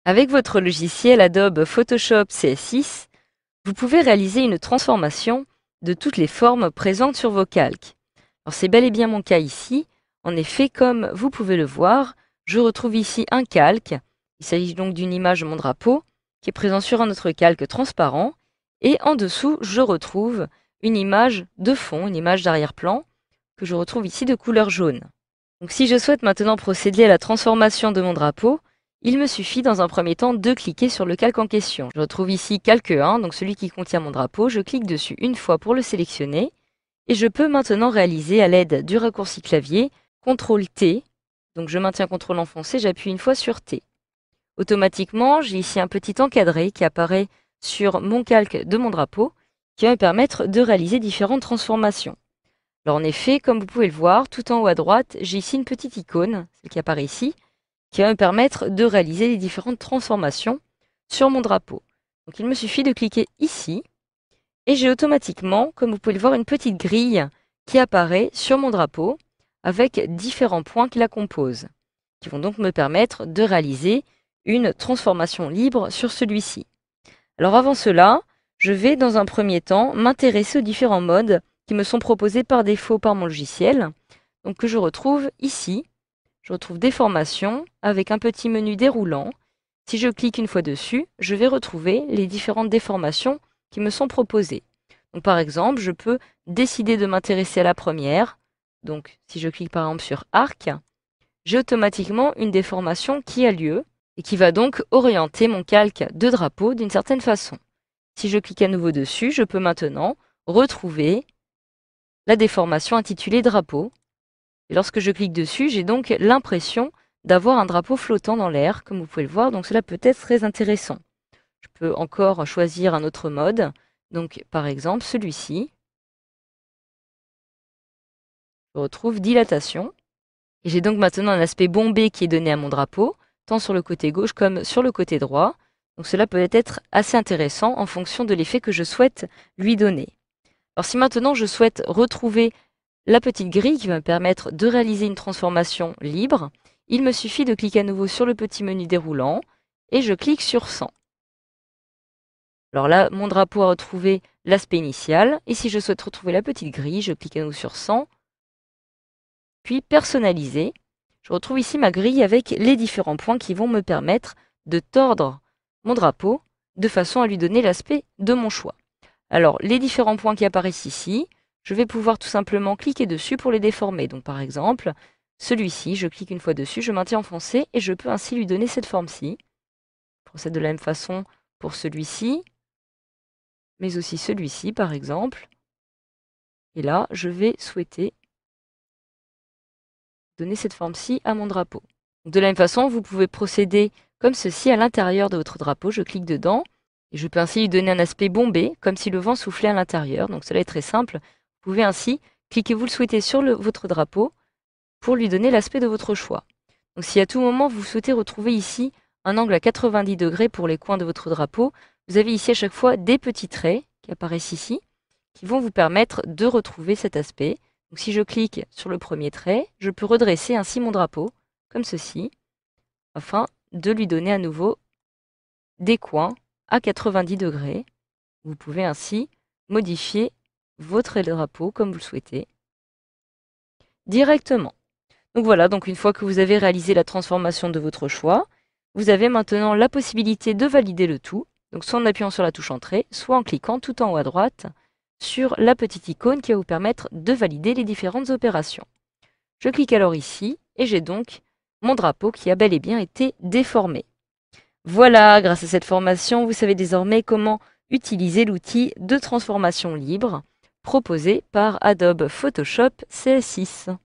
Avec votre logiciel Adobe Photoshop CS6, vous pouvez réaliser une transformation de toutes les formes présentes sur vos calques. Alors c'est bel et bien mon cas ici. En effet, comme vous pouvez le voir, je retrouve ici un calque. Il s'agit donc d'une image de mon drapeau qui est présent sur un autre calque transparent. Et en dessous, je retrouve une image de fond, une image d'arrière-plan que je retrouve ici de couleur jaune. Donc si je souhaite maintenant procéder à la transformation de mon drapeau, il me suffit dans un premier temps de cliquer sur le calque en question. Je retrouve ici calque 1, donc celui qui contient mon drapeau. Je clique dessus une fois pour le sélectionner et je peux maintenant réaliser à l'aide du raccourci clavier CTRL-T. Donc je maintiens CTRL enfoncé, j'appuie une fois sur T. Automatiquement, j'ai ici un petit encadré qui apparaît sur mon calque de mon drapeau qui va me permettre de réaliser différentes transformations. Alors en effet, comme vous pouvez le voir, tout en haut à droite, j'ai ici une petite icône, celle qui apparaît ici, qui va me permettre de réaliser les différentes transformations sur mon drapeau. Donc il me suffit de cliquer ici, et j'ai automatiquement, comme vous pouvez le voir, une petite grille qui apparaît sur mon drapeau, avec différents points qui la composent, qui vont donc me permettre de réaliser une transformation libre sur celui-ci. Alors avant cela, je vais dans un premier temps m'intéresser aux différents modes qui me sont proposés par défaut par mon logiciel, donc que je retrouve ici. Je retrouve des formations avec un petit menu déroulant. Si je clique une fois dessus, je vais retrouver les différentes déformations qui me sont proposées. Donc par exemple, je peux décider de m'intéresser à la première. Donc si je clique par exemple sur arc, j'ai automatiquement une déformation qui a lieu et qui va donc orienter mon calque de drapeau d'une certaine façon. Si je clique à nouveau dessus, je peux maintenant retrouver la déformation intitulée drapeau. Et lorsque je clique dessus, j'ai donc l'impression d'avoir un drapeau flottant dans l'air, comme vous pouvez le voir, donc cela peut être très intéressant. Je peux encore choisir un autre mode, donc par exemple celui-ci. Je retrouve dilatation. Et j'ai donc maintenant un aspect bombé qui est donné à mon drapeau, tant sur le côté gauche comme sur le côté droit. Donc cela peut être assez intéressant en fonction de l'effet que je souhaite lui donner. Alors si maintenant je souhaite retrouver la petite grille qui va me permettre de réaliser une transformation libre, il me suffit de cliquer à nouveau sur le petit menu déroulant et je clique sur 100. Alors là, mon drapeau a retrouvé l'aspect initial et si je souhaite retrouver la petite grille, je clique à nouveau sur 100, puis personnaliser. Je retrouve ici ma grille avec les différents points qui vont me permettre de tordre mon drapeau de façon à lui donner l'aspect de mon choix. Alors, les différents points qui apparaissent ici, je vais pouvoir tout simplement cliquer dessus pour les déformer. Donc par exemple, celui-ci, je clique une fois dessus, je maintiens enfoncé et je peux ainsi lui donner cette forme-ci. Je procède de la même façon pour celui-ci, mais aussi celui-ci par exemple. Et là, je vais souhaiter donner cette forme-ci à mon drapeau. De la même façon, vous pouvez procéder comme ceci à l'intérieur de votre drapeau. Je clique dedans et je peux ainsi lui donner un aspect bombé, comme si le vent soufflait à l'intérieur. Donc cela est très simple. Vous pouvez ainsi cliquer où vous le souhaitez sur votre drapeau pour lui donner l'aspect de votre choix. Donc si à tout moment vous souhaitez retrouver ici un angle à 90 degrés pour les coins de votre drapeau, vous avez ici à chaque fois des petits traits qui apparaissent ici, qui vont vous permettre de retrouver cet aspect. Donc si je clique sur le premier trait, je peux redresser ainsi mon drapeau, comme ceci, afin de lui donner à nouveau des coins à 90 degrés. Vous pouvez ainsi modifier votre drapeau comme vous le souhaitez directement. Donc voilà, donc une fois que vous avez réalisé la transformation de votre choix, vous avez maintenant la possibilité de valider le tout, donc soit en appuyant sur la touche Entrée, soit en cliquant tout en haut à droite sur la petite icône qui va vous permettre de valider les différentes opérations. Je clique alors ici et j'ai donc mon drapeau qui a bel et bien été déformé. Voilà, grâce à cette formation, vous savez désormais comment utiliser l'outil de transformation libre proposé par Adobe Photoshop CS6.